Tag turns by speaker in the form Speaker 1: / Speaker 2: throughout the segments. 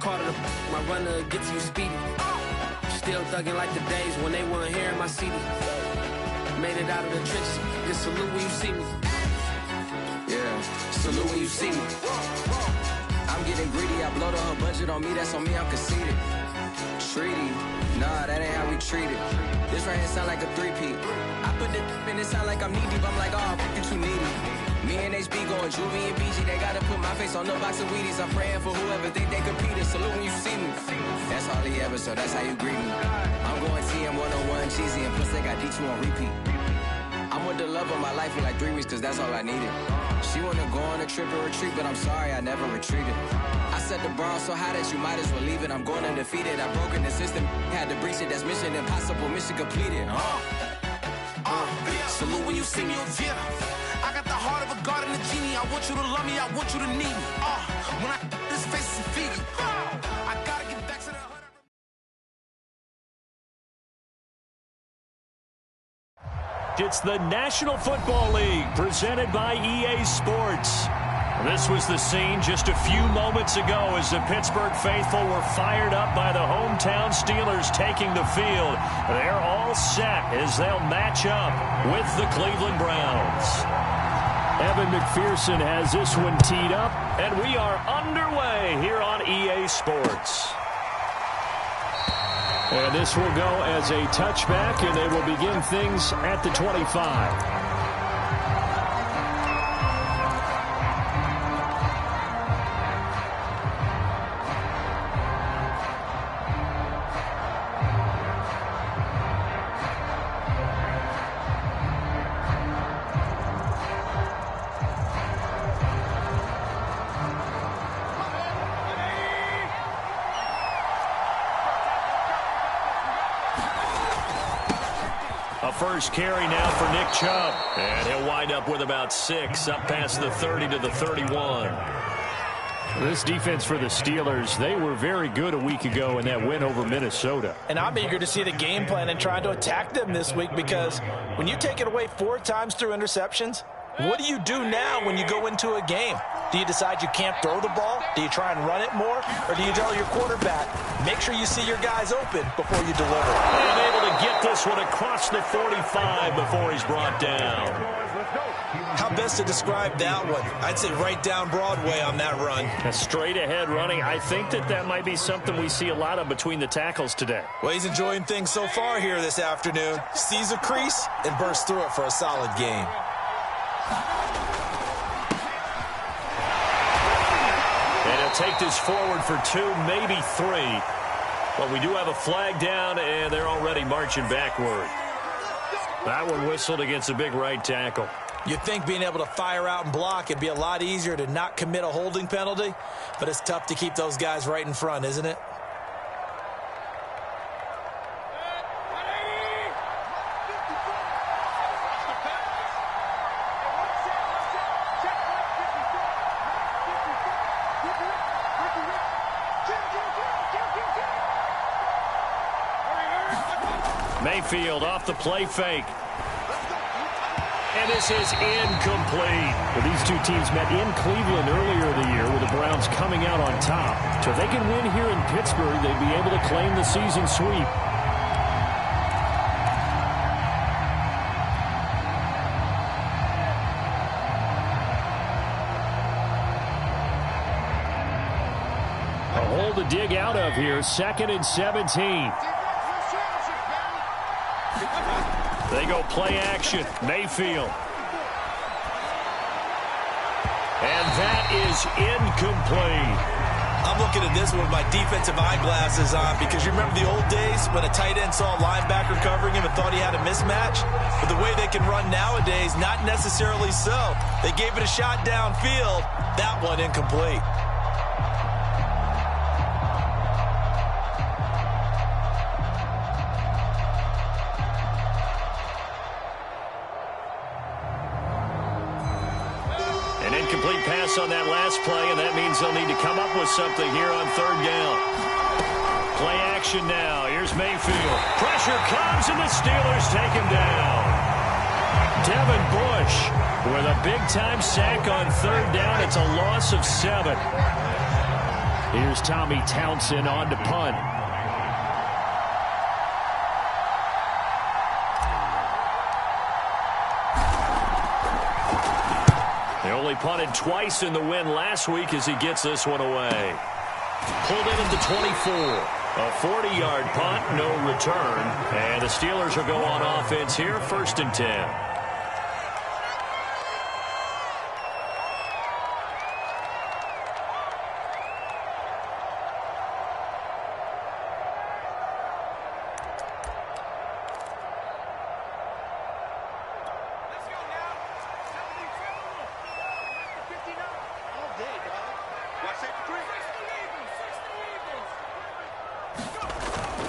Speaker 1: part of my runner get to you speedy. Still thugging like the days when they weren't here in my city. Made it out of the trenches. Just salute when you see me. Yeah, salute when you see me. I'm getting greedy. I blow the whole budget on me. That's on me. I'm conceited. Treaty. Nah, that ain't how we treat it. This right here sound like a three-peat. I put the in it sound like I'm knee-deep. I'm like, oh, you too needy. Me and HB going Juvie and BG. They gotta put my face on no box of Wheaties. I'm praying for whoever think they competed. Salute when you see me. That's all he ever, so that's how you greet me. I'm going TM 101 cheesy, and plus they got D2 on repeat. I'm with the love of my life for like 3 weeks, cause that's all I needed. She wanna go on a trip and retreat, but I'm sorry, I never retreated. I set the bar so high that you might as well leave it. I'm going undefeated. I broken the system, had to breach it. That's mission impossible, mission completed. Salute when you see me. Yeah, I got the heart of a god and a genie. I want you to love me, I want you to need me. When I this face is Fiji. I gotta get back to the hood.
Speaker 2: It's the National Football League presented by EA Sports. This was the scene just a few moments ago as the Pittsburgh faithful were fired up by the hometown Steelers taking the field. They're all set as they'll match up with the Cleveland Browns. Evan McPherson has this one teed up, and we are underway here on EA Sports. And this will go as a touchback, and they will begin things at the 25. First carry now for Nick Chubb. And he'll wind up with about 6 up past the 30 to the 31. This defense for the Steelers, they were very good a week ago in that win over Minnesota.
Speaker 3: And I'm eager to see the game plan and trying to attack them this week, because when you take it away 4 times through interceptions, what do you do now when you go into a game? Do you decide you can't throw the ball? Do you try and run it more? Or do you tell your quarterback, make sure you see your guys open before you deliver?
Speaker 2: And able to get this one across the 45 before he's brought down.
Speaker 3: How best to describe that one? I'd say right down Broadway on that run.
Speaker 2: A straight ahead running. I think that might be something we see a lot of between the tackles today.
Speaker 3: Well, he's enjoying things so far here this afternoon. Sees a crease and bursts through it for a solid game.
Speaker 2: And he'll take this forward for 2, maybe 3. But we do have a flag down, and they're already marching backward. That one whistled against a big right tackle.
Speaker 3: You'd think being able to fire out and block it'd be a lot easier to not commit a holding penalty, but it's tough to keep those guys right in front, isn't it?
Speaker 2: Mayfield off the play fake. And this is incomplete.
Speaker 4: Well, these two teams met in Cleveland earlier in the year with the Browns coming out on top. So if they can win here in Pittsburgh, they'd be able to claim the season sweep. A hole to dig out of here, 2nd and 17.
Speaker 2: They go play action. Mayfield. And that is incomplete.
Speaker 3: I'm looking at this one with my defensive eyeglasses on, because you remember the old days when a tight end saw a linebacker covering him and thought he had a mismatch? But the way they can run nowadays, not necessarily so. They gave it a shot downfield. That one incomplete.
Speaker 2: Incomplete pass on that last play, and that means they'll need to come up with something here on 3rd down. Play action now. Here's Mayfield. Pressure comes, and the Steelers take him down. Devin Bush with a big-time sack on 3rd down. It's a loss of 7.
Speaker 4: Here's Tommy Townsend on to punt. They only punted twice in the win last week as he gets this one away. Pulled in at the 24. A 40-yard punt, no return. And the Steelers will go on offense here, 1st and 10.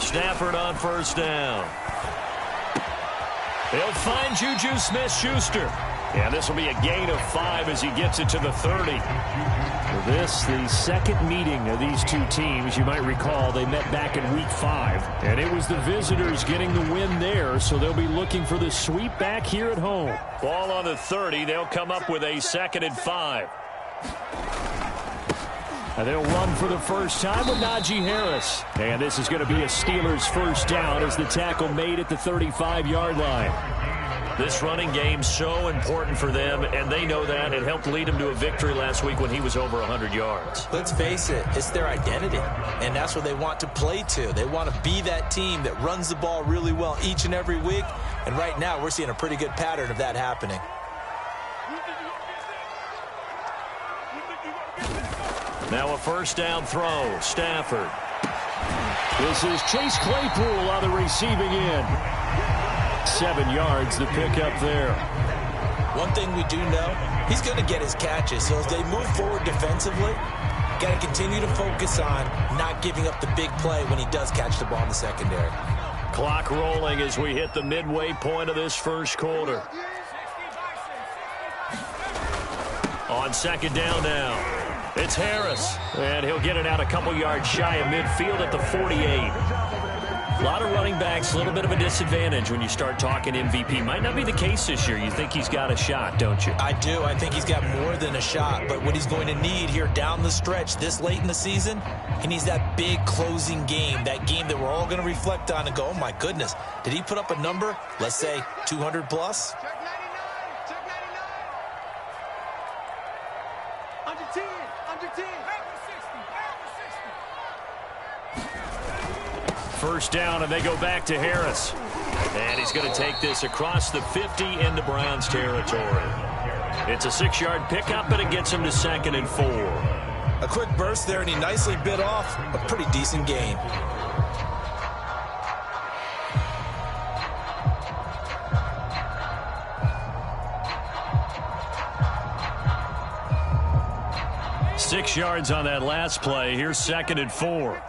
Speaker 4: Stafford on 1st down. They'll find Juju Smith-Schuster. And this will be a gain of 5 as he gets it to the 30. For this, the second meeting of these two teams. You might recall they met back in Week 5. And it was the visitors getting the win there, so they'll be looking for the sweep back here at home. Ball on the 30. They'll come up with a 2nd and 5. And they'll run for the first time with Najee Harris. And this is going to be a Steelers 1st down as the tackle made at the 35-yard line. This running game's so important for them, and they know that. It helped lead them to a victory last week when he was over 100 yards.
Speaker 3: Let's face it, it's their identity, and that's what they want to play to. They want to be that team that runs the ball really well each and every week, and right now we're seeing a pretty good pattern of that happening.
Speaker 2: Now a 1st down throw. Stafford. This is Chase Claypool on the receiving end. 7 yards, the pickup there.
Speaker 3: One thing we do know, he's going to get his catches. So as they move forward defensively, got to continue to focus on not giving up the big play when he does catch the ball in the secondary.
Speaker 2: Clock rolling as we hit the midway point of this 1st quarter. On 2nd down now. It's Harris, and he'll get it out a couple yards shy of midfield at the 48. A lot of running backs, a little bit of a disadvantage when you start talking MVP. Might not be the case this year. You think he's got a shot, don't you?
Speaker 3: I do. I think he's got more than a shot, but what he's going to need here down the stretch this late in the season, he needs that big closing game, that game that we're all going to reflect on and go, oh my goodness, did he put up a number, let's say 200 plus?
Speaker 2: First down, and they go back to Harris. And he's going to take this across the 50 into Browns territory. It's a 6-yard pickup, but it gets him to 2nd and 4.
Speaker 3: A quick burst there, and he nicely bit off a pretty decent gain.
Speaker 2: Six yards on that last play. Here's 2nd and 4.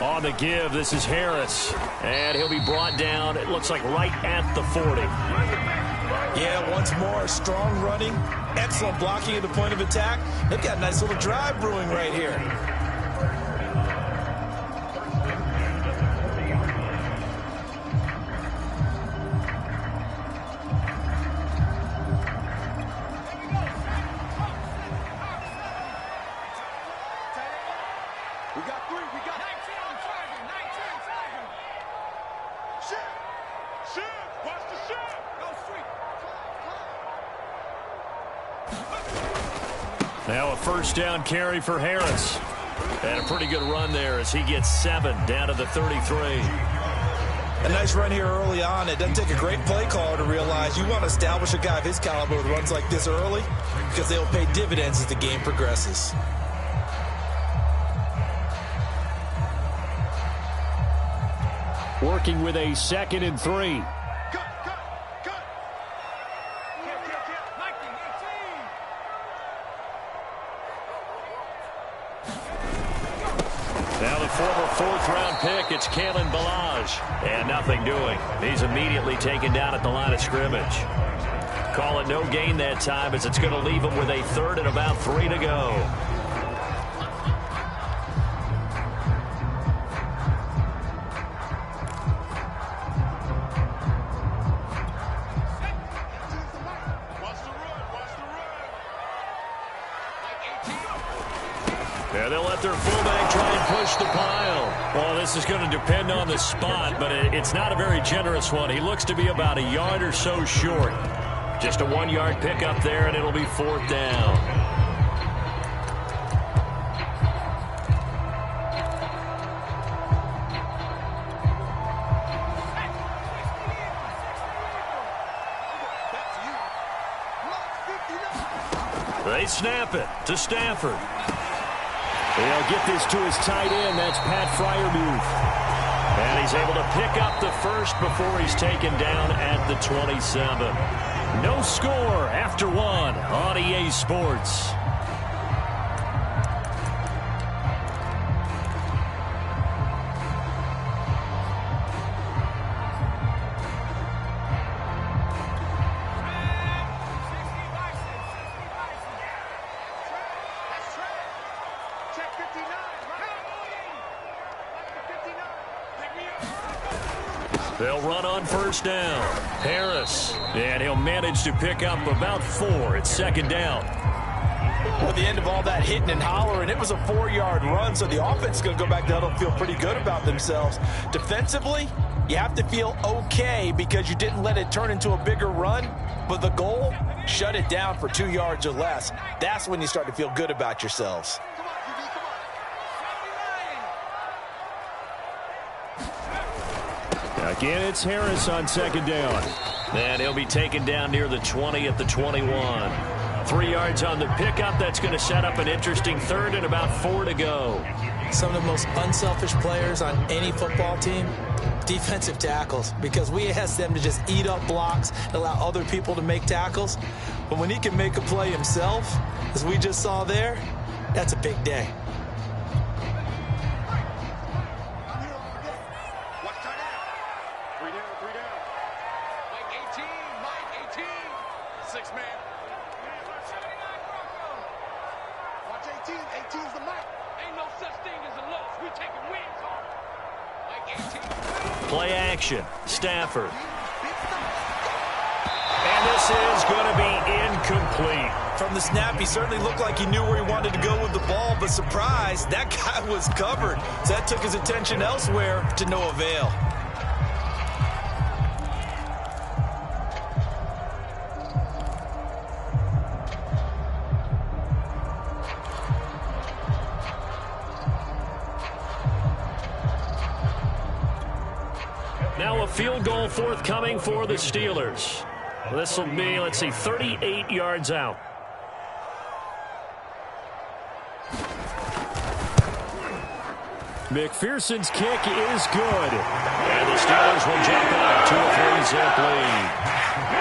Speaker 2: On the give, this is Harris. And he'll be brought down, it looks like right at the 40.
Speaker 3: Yeah, once more, strong running, excellent blocking at the point of attack. They've got a nice little drive brewing right here.
Speaker 2: Now a 1st down carry for Harris. And a pretty good run there as he gets 7 down to the 33.
Speaker 3: A nice run here early on. It doesn't take a great play caller to realize you want to establish a guy of his caliber with runs like this early because they'll pay dividends as the game progresses.
Speaker 4: Working with a 2nd and 3.
Speaker 2: Now the former 4th-round pick, it's Kalen Ballage. And nothing doing. He's immediately taken down at the line of scrimmage. Call it no gain that time as it's going to leave him with a 3rd and about 3 to go. And they'll let their fullback try and push the pile. Well, this is going to depend on the spot, but it's not a very generous one. He looks to be about a yard or so short. Just a 1-yard pickup there, and it'll be 4th down. They snap it to Stafford. They'll get this to his tight end. That's Pat Freiermuth. And he's able to pick up the first before he's taken down at the 27. No score after 1 on EA Sports. They'll run on first down. Harris. And he'll manage to pick up about 4 at 2nd down.
Speaker 3: Well, at the end of all that hitting and hollering, it was a 4-yard run, so the offense is going to go back to huddle and feel pretty good about themselves. Defensively, you have to feel okay because you didn't let it turn into a bigger run, but the goal, shut it down for 2 yards or less. That's when you start to feel good about yourselves.
Speaker 2: Again, it's Harris on 2nd down. And he'll be taken down near the 20 at the 21. 3 yards on the pickup. That's going to set up an interesting 3rd and about 4 to go.
Speaker 3: Some of the most unselfish players on any football team, defensive tackles, because we ask them to just eat up blocks and allow other people to make tackles. But when he can make a play himself, as we just saw there, that's a big day.
Speaker 2: Play action. Stafford. And this is going to be incomplete.
Speaker 3: From the snap, he certainly looked like he knew where he wanted to go with the ball, but surprise, that guy was covered. So that took his attention elsewhere to no avail.
Speaker 2: Now a field goal forthcoming for the Steelers. This will be, let's see, 38 yards out. McPherson's kick is good. And the Steelers will jump out to a 3-zip lead.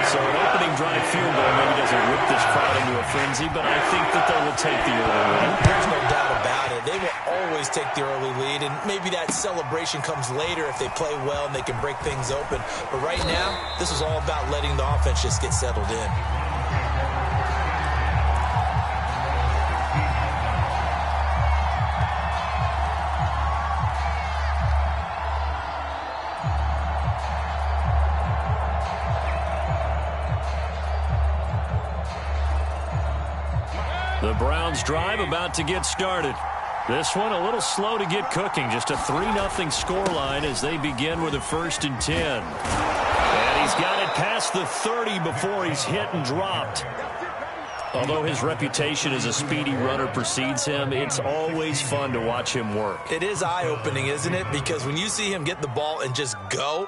Speaker 2: So an opening drive field goal maybe doesn't whip this crowd into a frenzy, but I think that they will take the early lead.
Speaker 3: There's no doubt about it. They will always take the early lead, and maybe that celebration comes later if they play well and they can break things open. But right now, this is all about letting the offense just get settled in.
Speaker 2: The Browns drive about to get started. This one a little slow to get cooking. Just a 3-0 scoreline as they begin with a 1st and 10. And he's got it past the 30 before he's hit and dropped. Although his reputation as a speedy runner precedes him, it's always fun to watch him work.
Speaker 3: It is eye-opening, isn't it? Because when you see him get the ball and just go,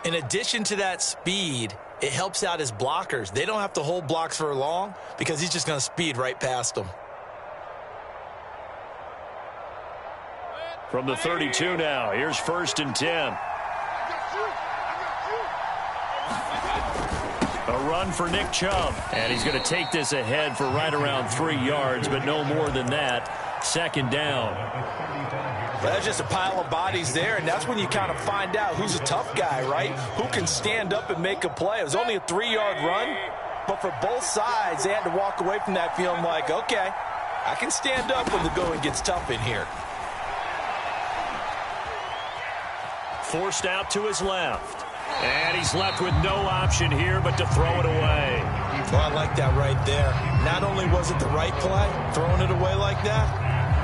Speaker 3: in addition to that speed, it helps out his blockers. They don't have to hold blocks for long because he's just going to speed right past them.
Speaker 2: From the 32 now, here's 1st and 10. A run for Nick Chubb. And he's going to take this ahead for right around 3 yards, but no more than that. 2nd down.
Speaker 3: Well, that's just a pile of bodies there, and that's when you kind of find out who's a tough guy, right? Who can stand up and make a play. It was only a 3-yard run, but for both sides, they had to walk away from that feeling like, okay, I can stand up when the going gets tough in here.
Speaker 2: Forced out to his left. And he's left with no option here but to throw it away.
Speaker 3: Well, I like that right there. Not only was it the right play, throwing it away like that,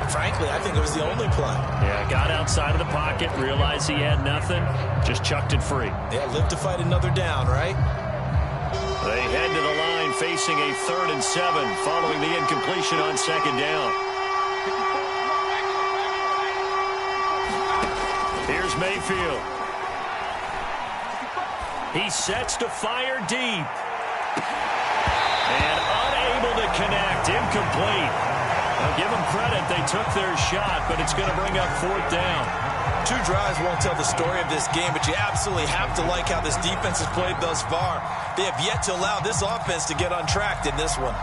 Speaker 3: Frankly, I think it was the only play.
Speaker 2: Yeah, got outside of the pocket, realized he had nothing, just chucked it free.
Speaker 3: Yeah, live to fight another down, right?
Speaker 2: They head to the line facing a 3rd and 7 following the incompletion on 2nd down. Here's Mayfield. He sets to fire deep. And unable to connect, incomplete. I'll give them credit, they took their shot, but it's going to bring up 4th down.
Speaker 3: 2 drives won't tell the story of this game, but you absolutely have to like how this defense has played thus far. They have yet to allow this offense to get untracked in this one.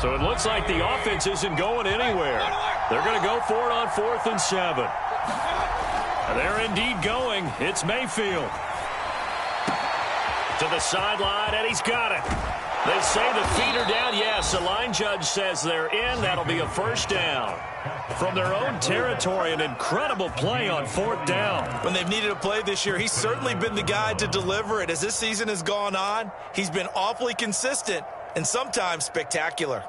Speaker 2: So it looks like the offense isn't going anywhere. They're going to go for it on 4th and 7. They're indeed going. It's Mayfield. To the sideline, and he's got it. They say the feet are down. Yes, the line judge says they're in. That'll be a 1st down. From their own territory, an incredible play on 4th down.
Speaker 3: When they've needed a play this year, he's certainly been the guy to deliver it. As this season has gone on, he's been awfully consistent and sometimes spectacular.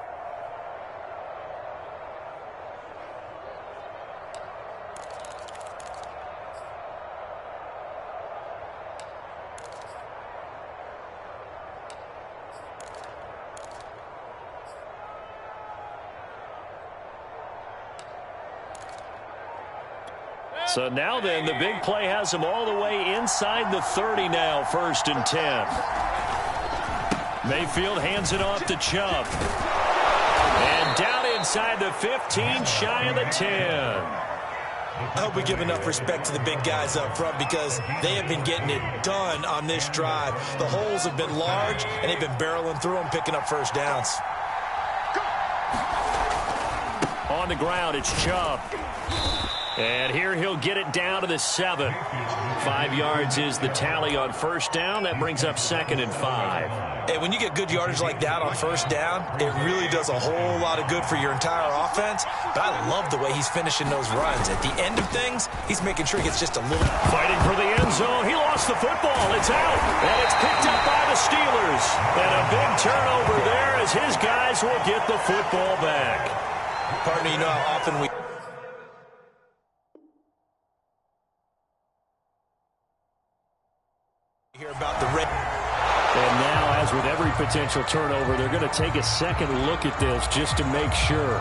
Speaker 2: So now then, the big play has them all the way inside the 30 now, 1st and 10. Mayfield hands it off to Chubb. And down inside the 15, shy of the 10.
Speaker 3: I hope we give enough respect to the big guys up front because they have been getting it done on this drive. The holes have been large, and they've been barreling through them, picking up 1st downs.
Speaker 2: On the ground, it's Chubb. And here he'll get it down to the 7. 5 yards is the tally on 1st down. That brings up 2nd and 5.
Speaker 3: And when you get good yardage like that on 1st down, it really does a whole lot of good for your entire offense. But I love the way he's finishing those runs. At the end of things, he's making sure he gets just a little...
Speaker 2: Fighting for the end zone. He lost the football. It's out. And it's picked up by the Steelers. And a big turnover there as his guys will get the football back.
Speaker 3: Partner, you know how often we... hear about the red.
Speaker 2: And now, as with every potential turnover, they're going to take a second look at this just to make sure.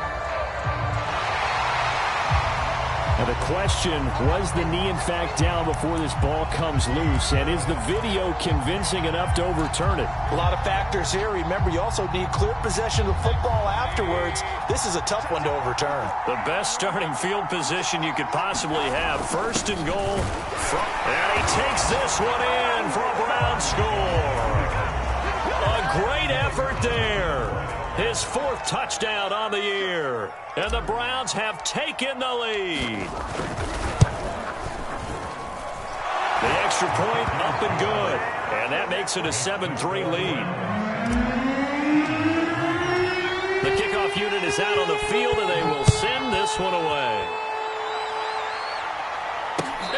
Speaker 2: Now the question, was the knee in fact down before this ball comes loose? And is the video convincing enough to overturn it?
Speaker 3: A lot of factors here. Remember, you also need clear possession of the football afterwards. This is a tough one to overturn.
Speaker 2: The best starting field position you could possibly have. 1st and goal. And he takes this one in for a Brown score. A great effort there. His 4th touchdown on the year. And the Browns have taken the lead. The extra point up and good. And that makes it a 7-3 lead. The kickoff unit is out on the field, and they will send this one away.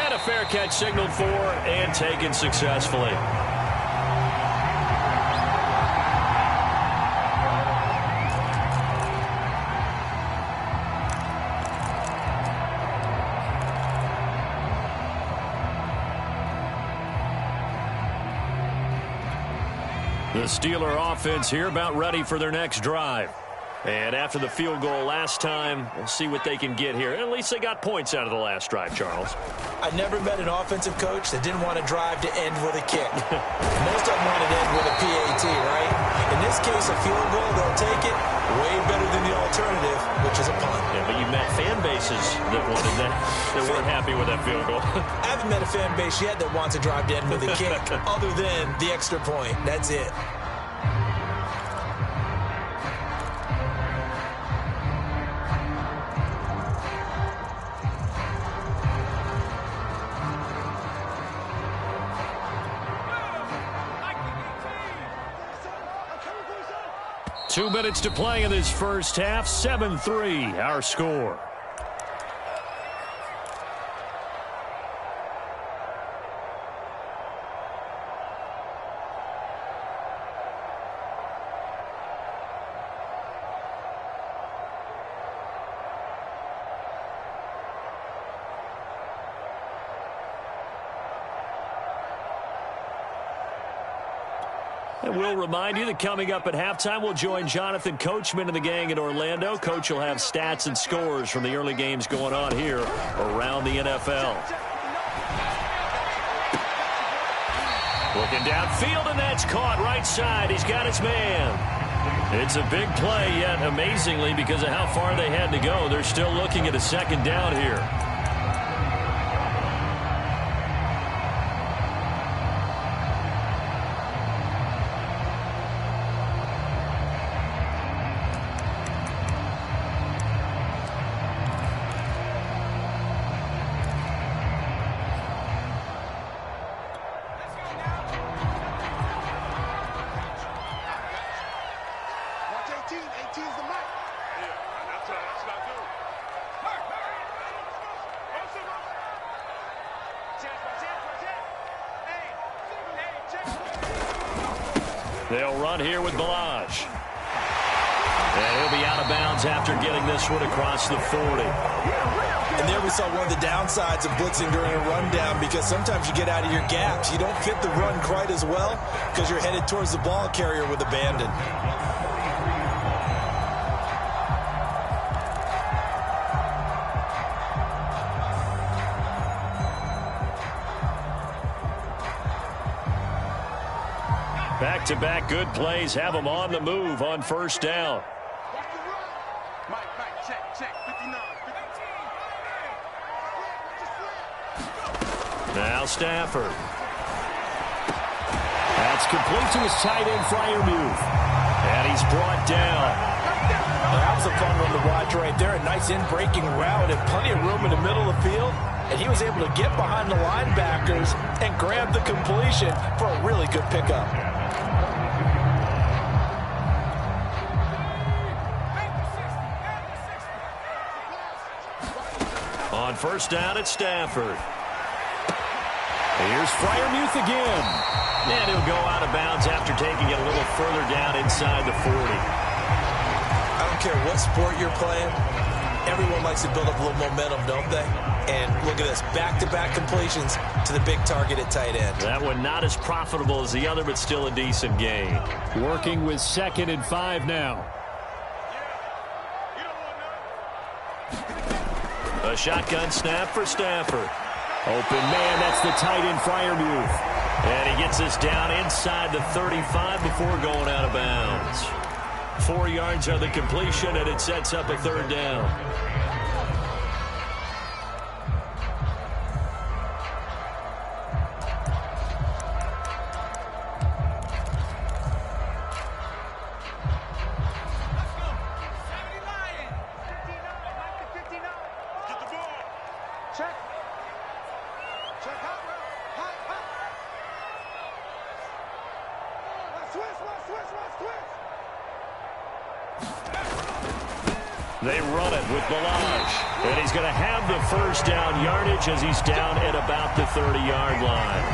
Speaker 2: And a fair catch signaled for and taken successfully. The Steeler offense here about ready for their next drive. And after the field goal last time, we'll see what they can get here. At least they got points out of the last drive, Charles.
Speaker 3: I never met an offensive coach that didn't want a drive to end with a kick. Most of them want it to end with a PAT, right? In this case, a field goal, they'll take it. Way better than the alternative, which is a punt.
Speaker 2: Yeah, but you met fan bases that wanted that, that weren't happy with that field goal.
Speaker 3: I haven't met a fan base yet that wants a drive to end with a kick other than the extra point. That's it.
Speaker 2: 2 minutes to play in this first half. 7-3, our score. And we'll remind you that coming up at halftime, we'll join Jonathan Coachman and the gang in Orlando. Coach will have stats and scores from the early games going on here around the NFL. Looking downfield, and that's caught right side. He's got his man. It's a big play, yet amazingly, because of how far they had to go, they're still looking at a second down here. They'll run here with Balaj. And he'll be out of bounds after getting this one across the 40.
Speaker 3: And there we saw one of the downsides of blitzing during a rundown, because sometimes you get out of your gaps. You don't fit the run quite as well because you're headed towards the ball carrier with abandon.
Speaker 2: Back-to-back good plays have them on the move on first down. Now Stafford. That's complete to his tight end, Freiermuth. And he's brought down.
Speaker 3: That was a fun one to watch right there. A nice in-breaking route and plenty of room in the middle of the field. And he was able to get behind the linebackers and grab the completion for a really good pickup.
Speaker 2: On first down, it's Stafford. Here's Freiermuth again. And he'll go out of bounds after taking it a little further down inside the 40.
Speaker 3: I don't care what sport you're playing. Everyone likes to build up a little momentum, don't they? And look at this, back-to-back completions to the big target at tight end.
Speaker 2: That one not as profitable as the other, but still a decent gain. Working with 2nd and 5 now. A shotgun snap for Stafford. Open man, that's the tight end, Freiermuth. And he gets us down inside the 35 before going out of bounds. 4 yards on the completion, and it sets up a third down. They run it with Balaj. And he's going to have the first down yardage as he's down at about the 30-yard line.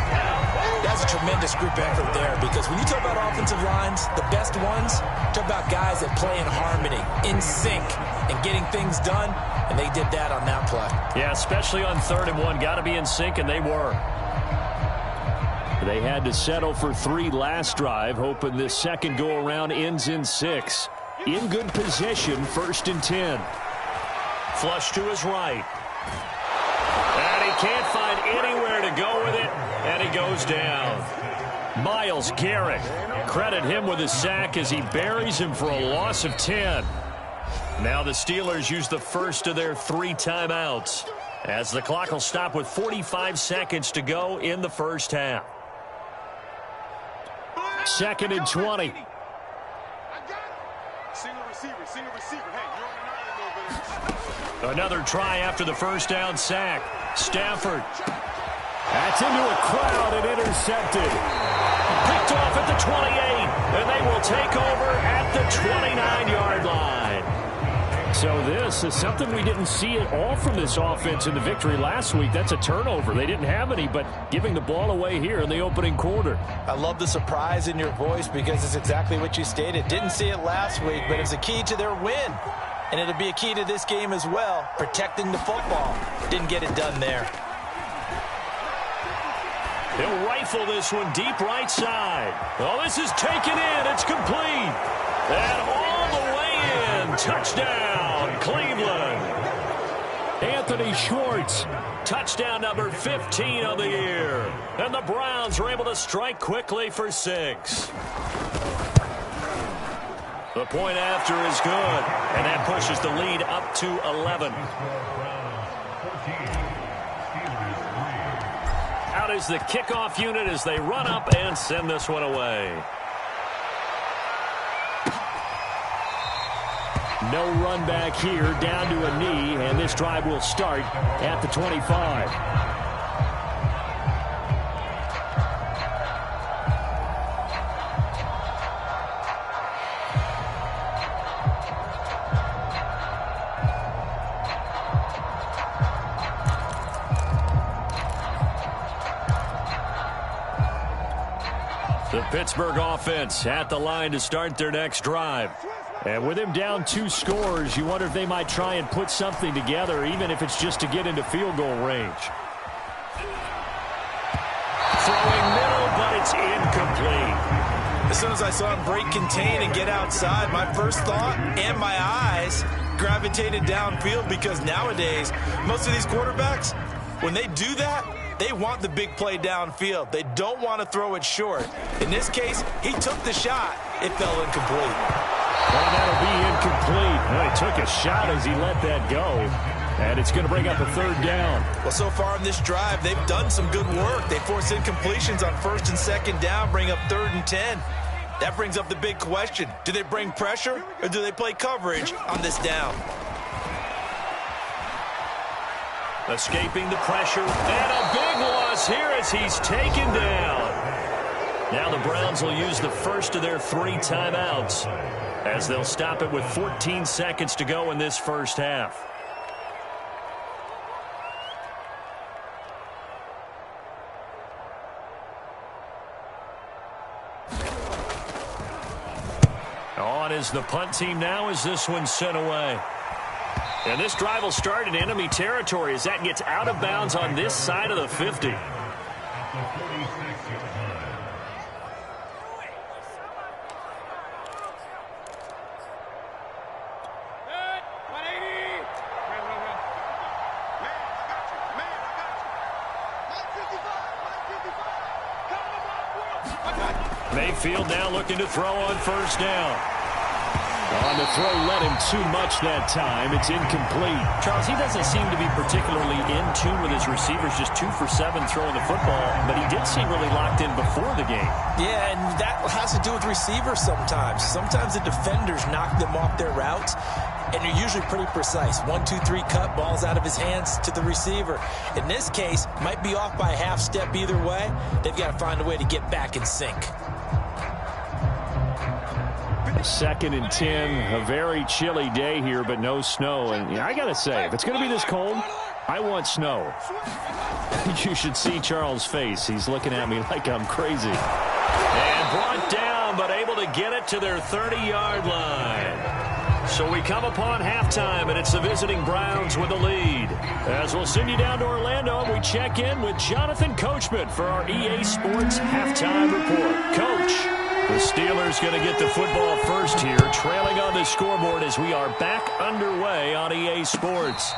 Speaker 3: That's a tremendous group effort there, because when you talk about offensive lines, the best ones, talk about guys that play in harmony, in sync, and getting things done, and they did that on that play.
Speaker 2: Yeah, especially on 3rd and 1. Got to be in sync, and they were. They had to settle for 3 last drive, hoping this second go-around ends in 6. In good position, 1st and 10. Flush to his right. And he can't find anywhere to go with it, and he goes down. Myles Garrett, credit him with a sack as he buries him for a loss of 10. Now the Steelers use the first of their 3 timeouts, as the clock will stop with 45 seconds to go in the first half. 2nd and 20. Another try after the first down sack. Stafford. That's into a crowd and intercepted. Picked off at the 28, and they will take over at the 29-yard line. So this is something we didn't see at all from this offense in the victory last week. That's a turnover. They didn't have any, but giving the ball away here in the opening quarter.
Speaker 3: I love the surprise in your voice because it's exactly what you stated. Didn't see it last week, but it's a key to their win. And it'll be a key to this game as well, protecting the football. Didn't get it done there.
Speaker 2: He'll rifle this one deep right side. Oh, this is taken in. It's complete. And all the way in. Touchdown, Cleveland. Anthony Schwartz. Touchdown number 15 of the year. And the Browns are able to strike quickly for 6. The point after is good. And that pushes the lead up to 11. Out is the kickoff unit as they run up and send this one away. No run back here, down to a knee, and this drive will start at the 25. The Pittsburgh offense at the line to start their next drive. And with him down 2 scores, you wonder if they might try and put something together, even if it's just to get into field goal range. Throwing middle, but it's incomplete.
Speaker 3: As soon as I saw him break contain and get outside, my first thought and my eyes gravitated downfield because nowadays, most of these quarterbacks, when they do that, they want the big play downfield. They don't want to throw it short. In this case, he took the shot. It fell incomplete.
Speaker 2: Well, that'll be incomplete. Well, he took a shot as he let that go. And it's going to bring up a 3rd down.
Speaker 3: Well, so far in this drive, they've done some good work. They force incompletions on 1st and 2nd down, bring up 3rd and 10. That brings up the big question. Do they bring pressure or do they play coverage on this down?
Speaker 2: Escaping the pressure, and a big loss here as he's taken down. Now the Browns will use the first of their 3 timeouts as they'll stop it with 14 seconds to go in this first half. On is the punt team now as this one's sent away. And this drive will start in enemy territory as that gets out of bounds on this side of the 50. Mayfield now looking to throw on 1st down. On the throw, led him too much that time. It's incomplete.
Speaker 5: Charles, he doesn't seem to be particularly in tune with his receivers, just 2 for 7 throwing the football, but he did seem really locked in before the game.
Speaker 3: Yeah, and that has to do with receivers sometimes. Sometimes the defenders knock them off their routes, and they're usually pretty precise. 1, 2, 3 cut, balls out of his hands to the receiver. In this case, might be off by a half step either way. They've got to find a way to get back in sync.
Speaker 2: 2nd and 10, a very chilly day here, but no snow. And I got to say, if it's going to be this cold, I want snow. You should see Charles' face. He's looking at me like I'm crazy. And brought down, but able to get it to their 30-yard line. So we come upon halftime, and it's the visiting Browns with the lead. As we'll send you down to Orlando, and we check in with Jonathan Coachman for our EA Sports Halftime Report. Coach. The Steelers going to get the football first here, trailing on the scoreboard as we are back underway on EA Sports.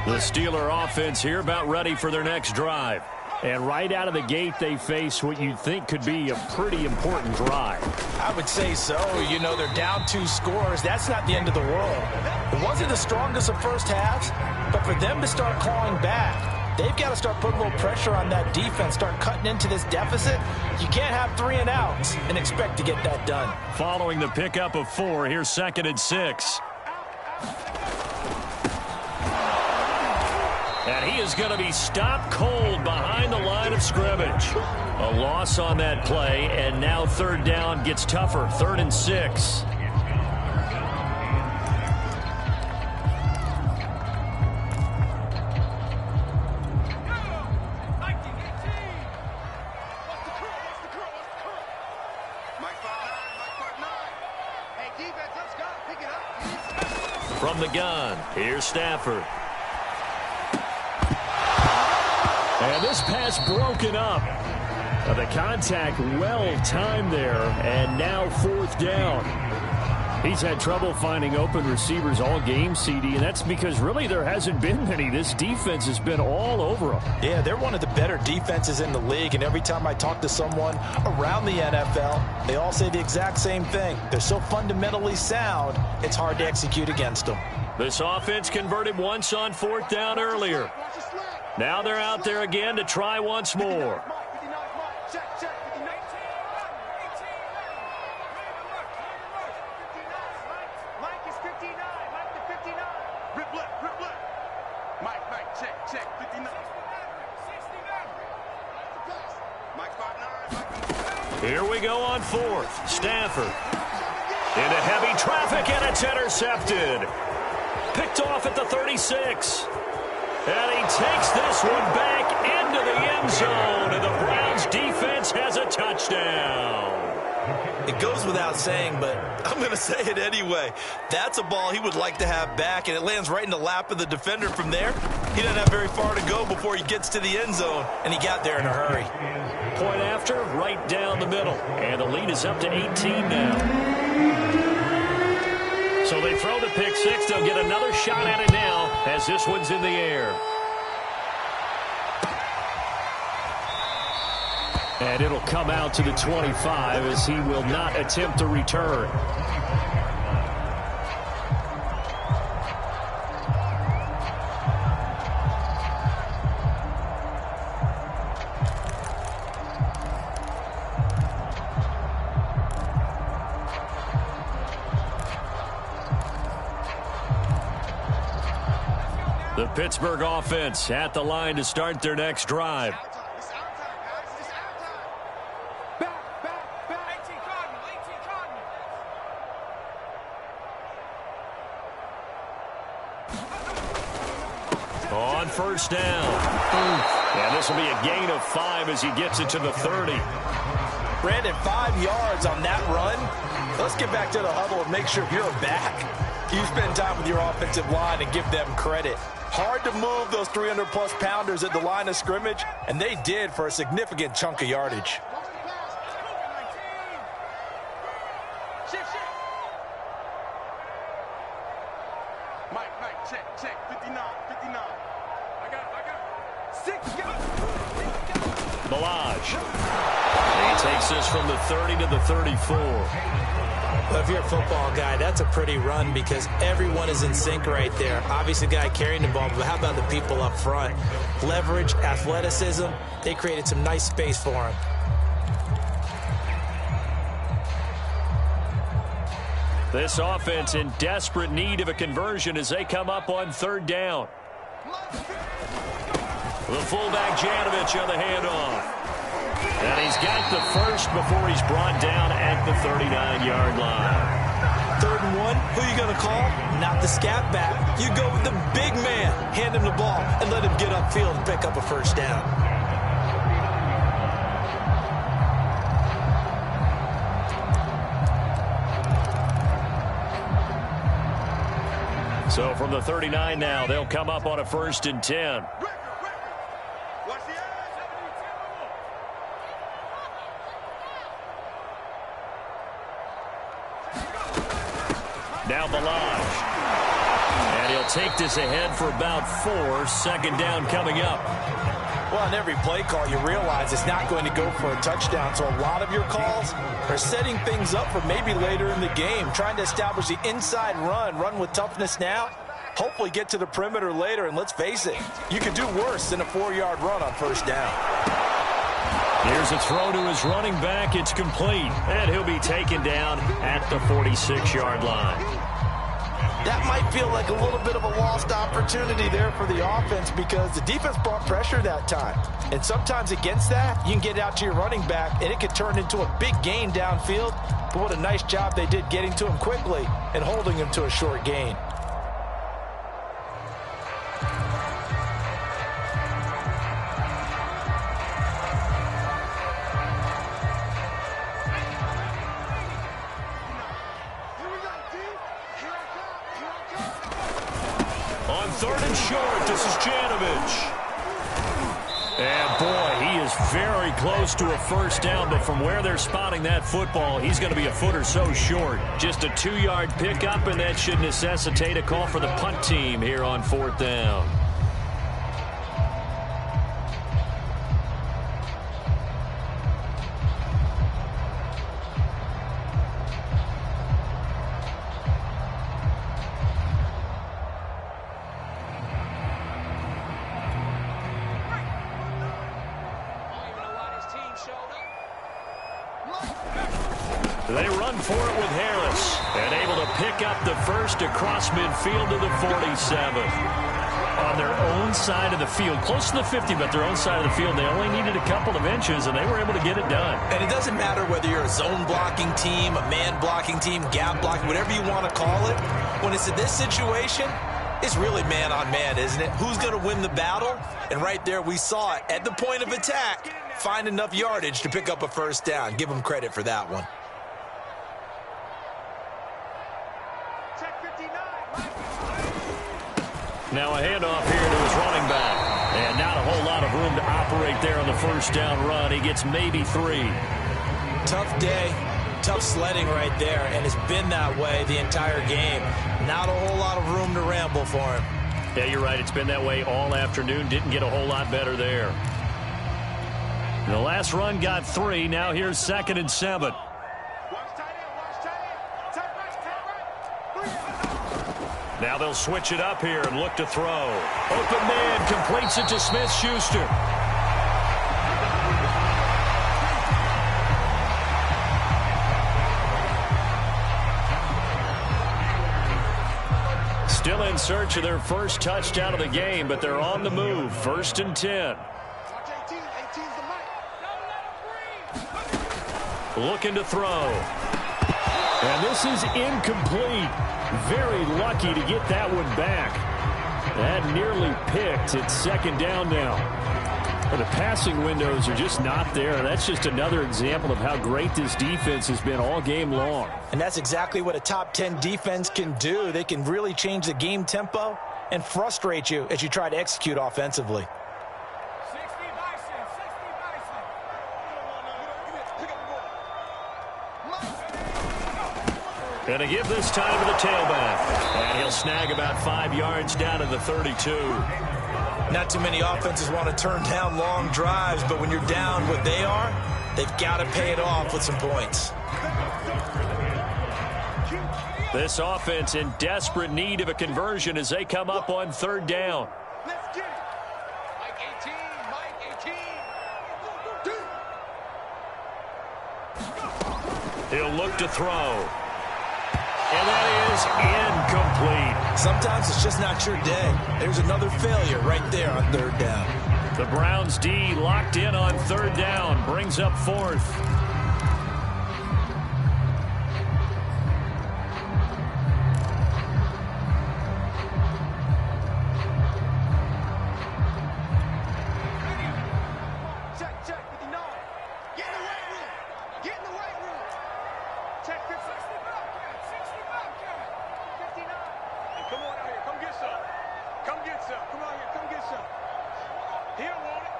Speaker 2: The Steeler offense here about ready for their next drive. And right out of the gate, they face what you'd think could be a pretty important drive.
Speaker 3: I would say so. You know, they're down 2 scores. That's not the end of the world. It wasn't the strongest of first halves, but for them to start clawing back, they've got to start putting a little pressure on that defense, start cutting into this deficit. You can't have 3 and outs and expect to get that done.
Speaker 2: Following the pickup of 4, here's 2nd and 6. And he is going to be stopped cold behind the line of scrimmage. A loss on that play, and now 3rd down gets tougher. 3rd and 6. From the gun, here's Stafford. And this pass broken up. The contact well timed there, and now 4th down. He's had trouble finding open receivers all game, CD, and that's because really there hasn't been many. This defense has been all over them.
Speaker 3: Yeah, they're one of the better defenses in the league, and every time I talk to someone around the NFL, they all say the exact same thing. They're so fundamentally sound, it's hard to execute against them.
Speaker 2: This offense converted once on 4th down earlier. Now they're out there again to try once more. Here we go on 4th. Stafford into heavy traffic, and it's intercepted. Picked off at the 36. And he takes this one back into the end zone, and the Browns defense has a touchdown.
Speaker 3: It goes without saying, but I'm going to say it anyway. That's a ball he would like to have back, and it lands right in the lap of the defender from there. He doesn't have very far to go before he gets to the end zone, and he got there in a hurry.
Speaker 2: Point after, right down the middle, and the lead is up to 18 now. So they throw the pick 6. They'll get another shot at it now as this one's in the air. And it'll come out to the 25 as he will not attempt to return. The Pittsburgh offense at the line to start their next drive. On 1st down. And this will be a gain of 5 as he gets it to the 30.
Speaker 3: Brandon, 5 yards on that run. Let's get back to the huddle and make sure you're back. You spend time with your offensive line and give them credit. Hard to move those 300-plus pounders at the line of scrimmage, and they did for a significant chunk of yardage.
Speaker 6: Mike, check, 59. I got 6 guys.
Speaker 2: Balaj. He takes this from the 30 to the 34.
Speaker 3: Well, if you're a football guy, that's a pretty run because everyone is in sync right there. Obviously, the guy carrying the ball, but how about the people up front? Leverage, athleticism, they created some nice space for him.
Speaker 2: This offense in desperate need of a conversion as they come up on 3rd down. The fullback Janovich on the handoff. And he's got the first before he's brought down at the 39-yard line.
Speaker 3: 3rd and 1, who are you going to call? Not the scat back. You go with the big man. Hand him the ball and let him get upfield and pick up a 1st down.
Speaker 2: So from the 39 now, they'll come up on a 1st and 10. Now Balaj. And he'll take this ahead for about 4. 2nd down coming up.
Speaker 3: Well, on every play call, you realize it's not going to go for a touchdown. So a lot of your calls are setting things up for maybe later in the game, trying to establish the inside run with toughness now, hopefully get to the perimeter later. And let's face it, you could do worse than a 4-yard run on first down.
Speaker 2: Here's a throw to his running back. It's complete, and he'll be taken down at the 46-yard line.
Speaker 3: That might feel like a little bit of a lost opportunity there for the offense because the defense brought pressure that time. And sometimes against that, you can get out to your running back, and it could turn into a big gain downfield. But what a nice job they did getting to him quickly and holding him to a short gain.
Speaker 2: Third and short, this is Janovich. And boy, he is very close to a first down, but from where they're spotting that football, he's going to be a foot or so short. Just a 2-yard pickup, and that should necessitate a call for the punt team here on 4th down. They run for it with Harris, and able to pick up the first across midfield to the 47. On their own side of the field, close to the 50, but their own side of the field, they only needed a couple of inches, and they were able to get it done.
Speaker 3: And it doesn't matter whether you're a zone blocking team, a man blocking team, gap blocking, whatever you want to call it. When it's in this situation, it's really man on man, isn't it? Who's going to win the battle? And right there, we saw it at the point of attack, find enough yardage to pick up a first down. Give them credit for that one.
Speaker 2: Now a handoff here to his running back. And not a whole lot of room to operate there on the first down run. He gets maybe 3.
Speaker 3: Tough day, tough sledding right there, and it's been that way the entire game. Not a whole lot of room to ramble for him.
Speaker 2: Yeah, you're right. It's been that way all afternoon. Didn't get a whole lot better there. The last run got 3. Now here's 2nd and 7. Now they'll switch it up here and look to throw. Open man completes it to Smith-Schuster. Still in search of their first touchdown of the game, but they're on the move. 1st and 10. Looking to throw. And this is incomplete. Very lucky to get that one back. That nearly picked. It's 2nd down now. But the passing windows are just not there. That's just another example of how great this defense has been all game long.
Speaker 3: And that's exactly what a top 10 defense can do. They can really change the game tempo and frustrate you as you try to execute offensively.
Speaker 2: Going to give this time to the tailback. And he'll snag about 5 yards down to the 32.
Speaker 3: Not too many offenses want to turn down long drives, but when you're down what they are, they've got to pay it off with some points.
Speaker 2: This offense in desperate need of a conversion as they come up on 3rd down.
Speaker 6: Let's get it. Mike 18, Mike 18.
Speaker 2: He'll look to throw. And that is incomplete.
Speaker 3: Sometimes it's just not your day. There's another failure right there on 3rd down.
Speaker 2: The Browns D locked in on 3rd down. Brings up 4th.
Speaker 6: Check, 59. Get in the weight room. Get in the weight room. Check 60. 59. Hey, come on out here. Come get some. Come get some. Come on here. Come get some. He don't want it.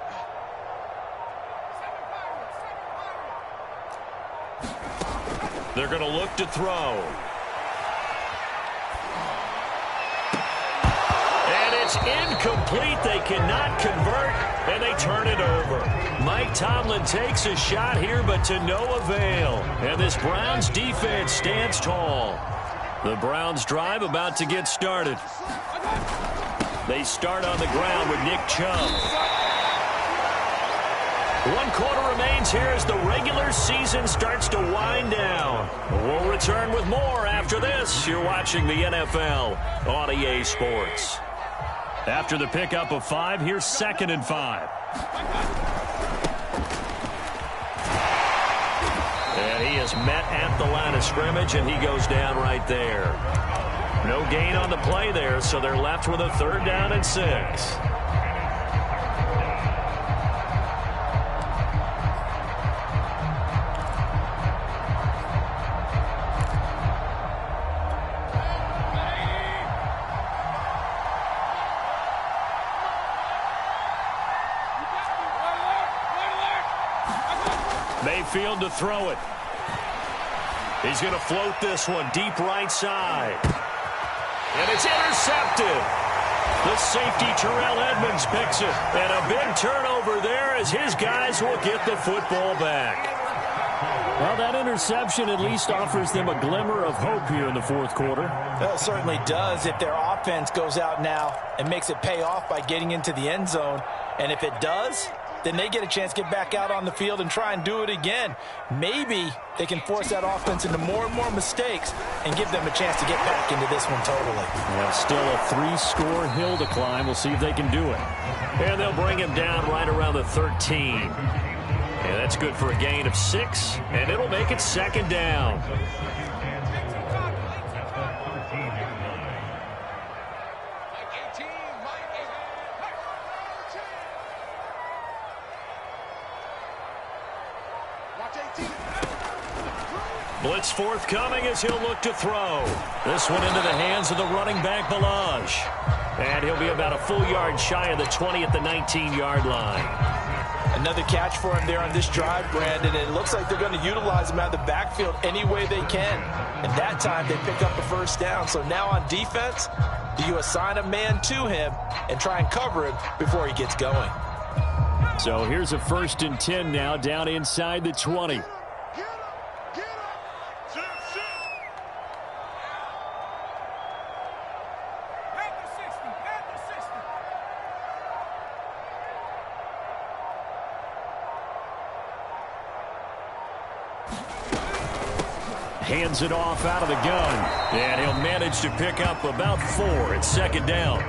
Speaker 2: They're going to look to throw. And It's incomplete. They cannot convert, and they turn it over. Mike Tomlin takes a shot here, but to no avail. And this Browns defense stands tall. The Browns drive about to get started. They start on the ground with Nick Chubb. 1 quarter remains here as the regular season starts to wind down. We'll return with more after this. You're watching the NFL on EA Sports. After the pickup of 5, here's 2nd and 5. And he is met at the line of scrimmage, and he goes down right there. No gain on the play there, so they're left with a 3rd down and 6. Mayfield to throw it. He's going to float this one deep right side. And it's intercepted. The safety, Terrell Edmonds, picks it. And a big turnover there as his guys will get the football back.
Speaker 5: Well, that interception at least offers them a glimmer of hope here in the 4th quarter.
Speaker 3: Well, it certainly does if their offense goes out now and makes it pay off by getting into the end zone. And if it does, then they get a chance to get back out on the field and try and do it again. Maybe they can force that offense into more and more mistakes and give them a chance to get back into this one totally.
Speaker 5: Well, still a 3-score hill to climb. We'll see if they can do it.
Speaker 2: And they'll bring him down right around the 13. And that's good for a gain of 6, and it'll make it 2nd down. Blitz forthcoming as he'll look to throw. This one into the hands of the running back, Balaj. And he'll be about a full yard shy of the 20 at the 19-yard line.
Speaker 3: Another catch for him there on this drive, Brandon. And it looks like they're going to utilize him out of the backfield any way they can. And that time they pick up a 1st down. So now on defense, do you assign a man to him and try and cover him before he gets going?
Speaker 5: So here's a 1st and 10 now down inside the 20. Hands it off out of the gun. And he'll manage to pick up about 4. It's 2nd down.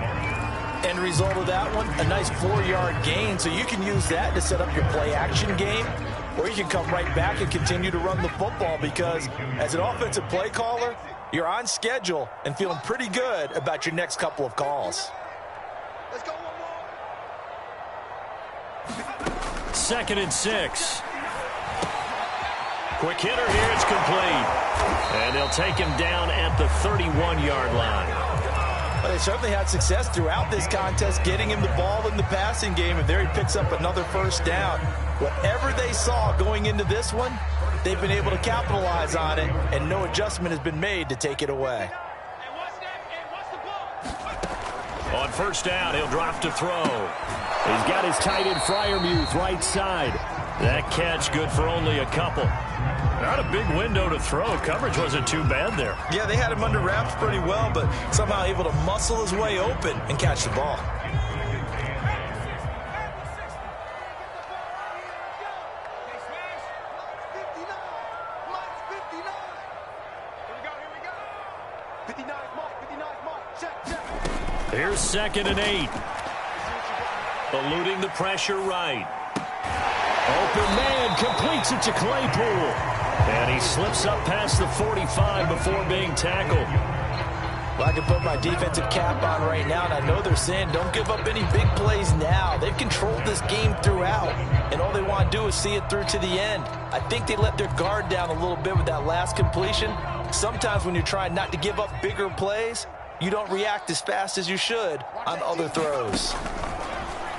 Speaker 3: End result of that one, a nice 4-yard gain. So you can use that to set up your play-action game, or you can come right back and continue to run the football because as an offensive play caller, you're on schedule and feeling pretty good about your next couple of calls.
Speaker 6: Let's go one more.
Speaker 2: 2nd and 6. Quick hitter here. It's complete. And they'll take him down at the 31-yard line.
Speaker 3: Well, they certainly had success throughout this contest getting him the ball in the passing game, and there he picks up another 1st down. Whatever they saw going into this one, they've been able to capitalize on it, and no adjustment has been made to take it away.
Speaker 2: On 1st down, he'll drop to throw.
Speaker 5: He's got his tight end Freiermuth right side.
Speaker 2: That catch good for only a couple. Not a big window to throw. Coverage wasn't too bad there.
Speaker 3: Yeah, they had him under wraps pretty well, but somehow able to muscle his way open and catch the ball.
Speaker 2: Here's 2nd and 8. Eluding the pressure right.
Speaker 5: Open man completes it to Claypool.
Speaker 2: And he slips up past the 45 before being tackled.
Speaker 3: Well, I can put my defensive cap on right now, and I know they're saying don't give up any big plays now. They've controlled this game throughout, and all they want to do is see it through to the end. I think they let their guard down a little bit with that last completion. Sometimes when you're trying not to give up bigger plays, you don't react as fast as you should on other throws.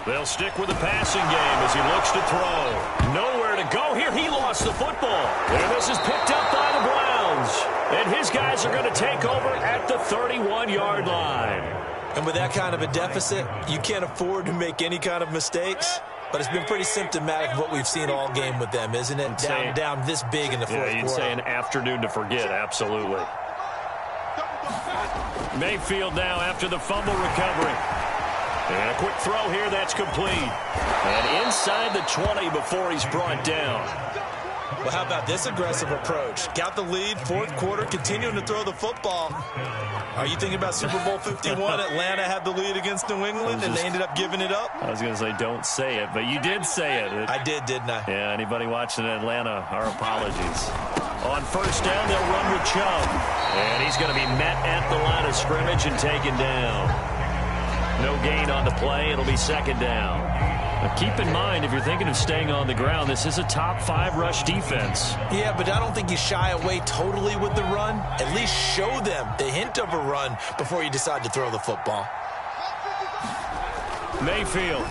Speaker 2: They'll stick with the passing game as he looks to throw. Nowhere to go here. He lost the football. And this is picked up by the Browns. And his guys are going to take over at the 31-yard line.
Speaker 3: And with that kind of a deficit, you can't afford to make any kind of mistakes. But it's been pretty symptomatic of what we've seen all game with them, isn't it? Down this big in the fourth quarter.
Speaker 2: You'd say an afternoon to forget, absolutely. Mayfield now after the fumble recovery. And a quick throw here, that's complete. And inside the 20 before he's brought down.
Speaker 3: Well, how about this aggressive approach? Got the lead, fourth quarter, continuing to throw the football. Are you thinking about Super Bowl 51? Atlanta had the lead against New England, and they ended up giving it up?
Speaker 2: I was going to say don't say it, but you did say it.
Speaker 3: I did, didn't I?
Speaker 2: Yeah, anybody watching Atlanta, our apologies. On first down, they'll run with Chubb. And he's going to be met at the line of scrimmage and taken down. No gain on the play. It'll be second down. Now keep in mind, if you're thinking of staying on the ground, this is a top 5 rush defense.
Speaker 3: Yeah, but I don't think you shy away totally with the run. At least show them the hint of a run before you decide to throw the football.
Speaker 2: Mayfield.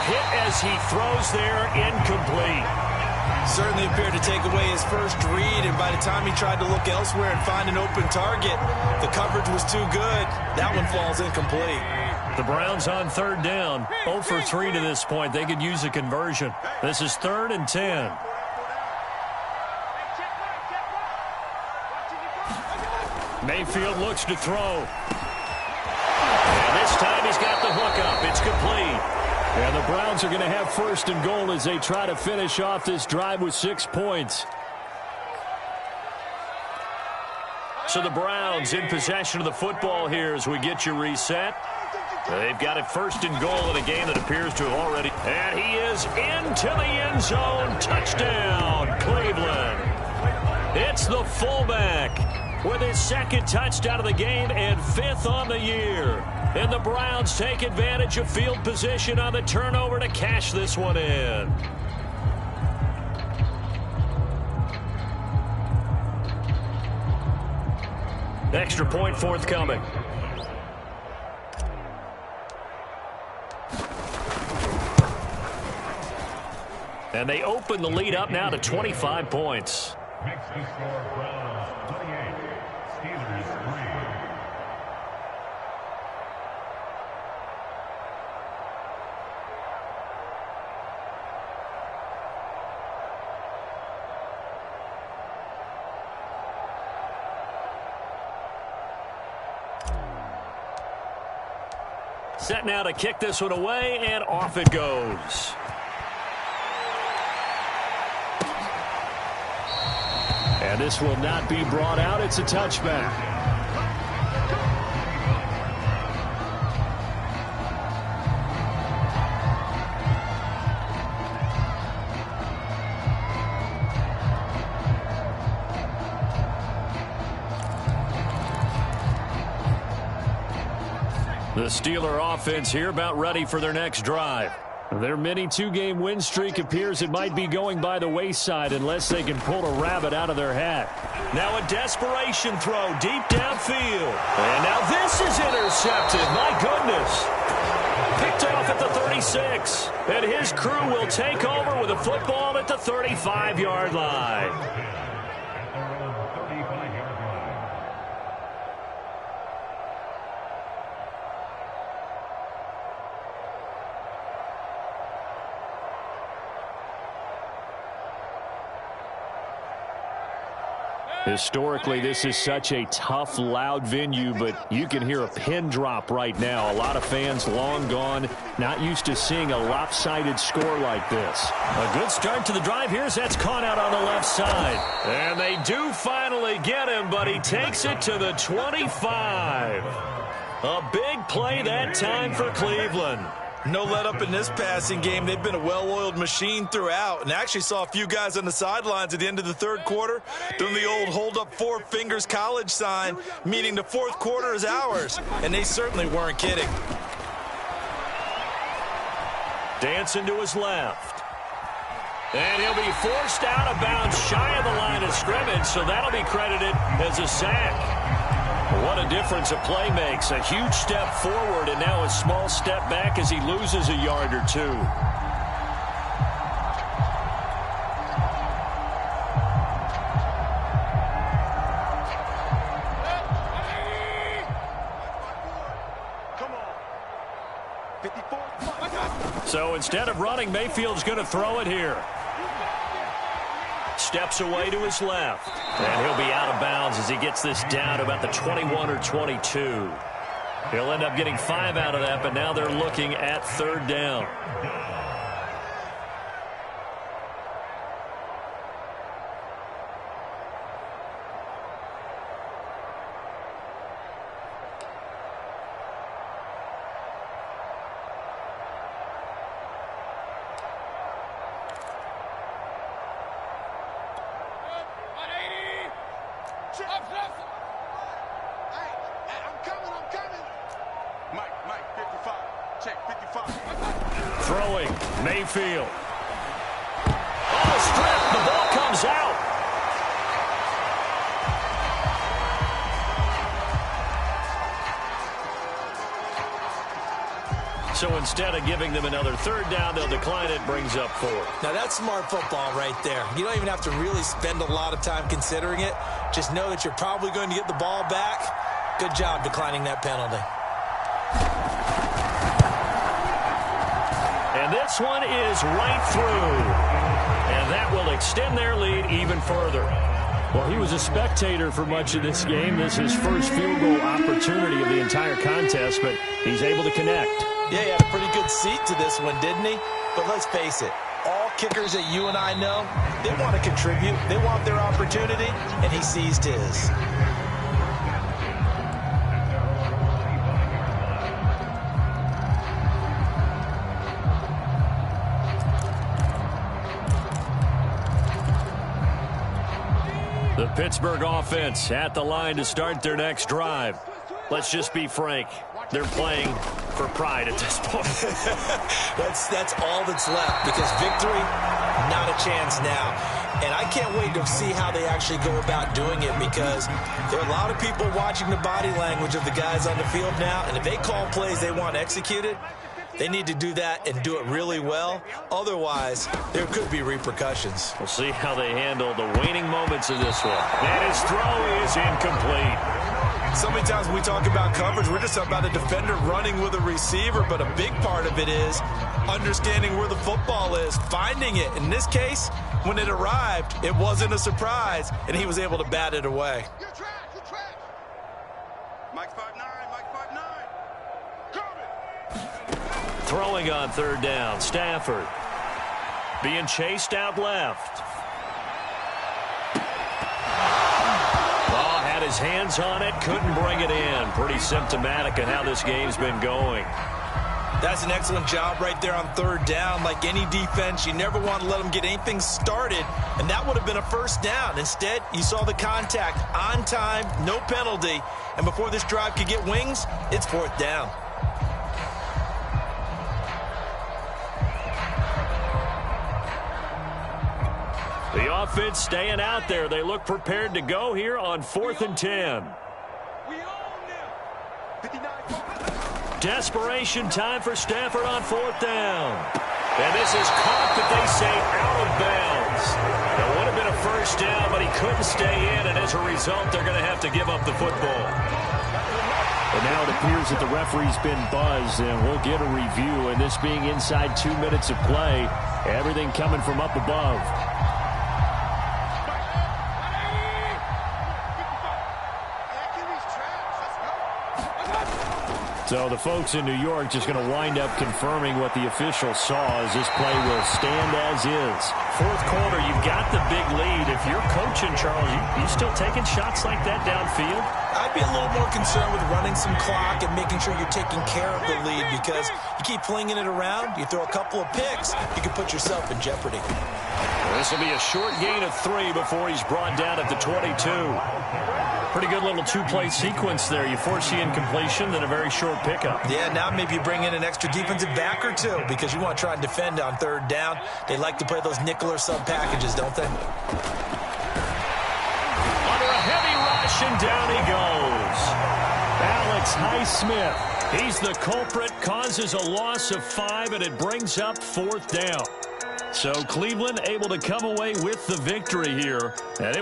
Speaker 2: Hit as he throws there, incomplete.
Speaker 3: Certainly appeared to take away his first read, and by the time he tried to look elsewhere and find an open target, the coverage was too good. That one falls incomplete.
Speaker 2: The Browns on third down, 0 for 3 to this point. They could use a conversion. This is 3rd and 10. Mayfield looks to throw. And this time he's got the hook up. It's complete. And the Browns are going to have first and goal as they try to finish off this drive with 6 points. So the Browns in possession of the football here as we get you reset. They've got it first and goal in a game that appears to have already. And he is into the end zone. Touchdown, Cleveland. It's the fullback with his second touchdown of the game and 5th on the year. And the Browns take advantage of field position on the turnover to cash this one in. Extra point forthcoming. And they open the lead up now to 25 points.
Speaker 7: Makes the score Browns 28, Steelers 3.
Speaker 2: Set now to kick this one away, and off it goes. And this will not be brought out. It's a touchback. The Steeler offense here about ready for their next drive. Their mini 2-game win streak appears it might be going by the wayside unless they can pull a rabbit out of their hat. Now a desperation throw deep downfield. And now this is intercepted. My goodness. Picked off at the 36. And his crew will take over with a football at the 35-yard line. Historically, this is such a tough, loud venue, but you can hear a pin drop right now. A lot of fans long gone, not used to seeing a lopsided score like this. A good start to the drive here as that's caught out on the left side. And they do finally get him, but he takes it to the 25. A big play that time for Cleveland.
Speaker 3: No let up in this passing game. They've been a well-oiled machine throughout, and actually saw a few guys on the sidelines at the end of the third quarter doing the old hold up 4 fingers college sign, meaning the fourth quarter is ours, and they certainly weren't kidding.
Speaker 2: Dancing to his left. And he'll be forced out of bounds shy of the line of scrimmage, so that'll be credited as a sack. What a difference a play makes. A huge step forward and now a small step back as he loses a yard or two. So instead of running, Mayfield's going to throw it here. Steps away to his left. And he'll be out of bounds as he gets this down to about the 21 or 22. He'll end up getting 5 out of that, but now they're looking at 3rd down. Throwing, Mayfield. Oh, stripped. The ball comes out. So instead of giving them another 3rd down, they'll decline it, brings up 4.
Speaker 3: Now, that's smart football right there. You don't even have to really spend a lot of time considering it. Just know that you're probably going to get the ball back. Good job declining that penalty.
Speaker 2: And this one is right through. And that will extend their lead even further.
Speaker 4: Well, he was a spectator for much of this game. This is his first field goal opportunity of the entire contest, but he's able to connect.
Speaker 3: Yeah, he had a pretty good seat to this one, didn't he? But let's face it, all kickers that you and I know, they want to contribute. They want their opportunity, and he seized his.
Speaker 2: The Pittsburgh offense at the line to start their next drive. Let's just be frank. They're playing for pride at this point.
Speaker 3: That's all that's left, because victory, not a chance now. And I can't wait to see how they actually go about doing it, because there are a lot of people watching the body language of the guys on the field now, and if they call plays they want executed, they need to do that and do it really well. Otherwise, there could be repercussions.
Speaker 2: We'll see how they handle the waning moments of this one. And his throw is incomplete.
Speaker 3: So many times when we talk about coverage, we're just about a defender running with a receiver, but a big part of it is understanding where the football is, finding it. In this case, when it arrived, it wasn't a surprise, and he was able to bat it away.
Speaker 6: You're trash, you're trash. Mike 5'9", Mike 5'9". Coming.
Speaker 2: Throwing on 3rd down, Stafford. Being chased out left. Had his hands on it, couldn't bring it in. Pretty symptomatic of how this game's been going.
Speaker 3: That's an excellent job right there on 3rd down. Like any defense, you never want to let them get anything started, and that would have been a 1st down. Instead, you saw the contact on time, no penalty, and before this drive could get wings, it's 4th down.
Speaker 2: The offense staying out there. They look prepared to go here on 4th and 10.
Speaker 6: We own them. 59.
Speaker 2: Desperation time for Stafford on 4th down. And this is caught, but they say out of bounds. It would have been a 1st down, but he couldn't stay in, and as a result, they're going to have to give up the football.
Speaker 4: And now it appears that the referee's been buzzed, and we'll get a review. And this being inside 2 minutes of play, everything coming from up above. So the folks in New York just going to wind up confirming what the official saw, as this play will stand as is.
Speaker 2: 4th quarter, you've got the big lead. If you're coaching, Charles, you still taking shots like that downfield?
Speaker 3: I'd be a little more concerned with running some clock and making sure you're taking care of the lead, because you keep flinging it around, you throw a couple of picks, you can put yourself in jeopardy.
Speaker 2: This will be a short gain of 3 before he's brought down at the 22. Pretty good little 2-play sequence there. You force the incompletion, then a very short pickup.
Speaker 3: Yeah, now maybe you bring in an extra defensive back or 2, because you want to try and defend on 3rd down. They like to play those nickel or sub packages, don't they?
Speaker 2: Under a heavy rush, and down he goes.
Speaker 4: Alex Highsmith.
Speaker 2: He's the culprit, causes a loss of 5, and it brings up 4th down. So Cleveland able to come away with the victory here. And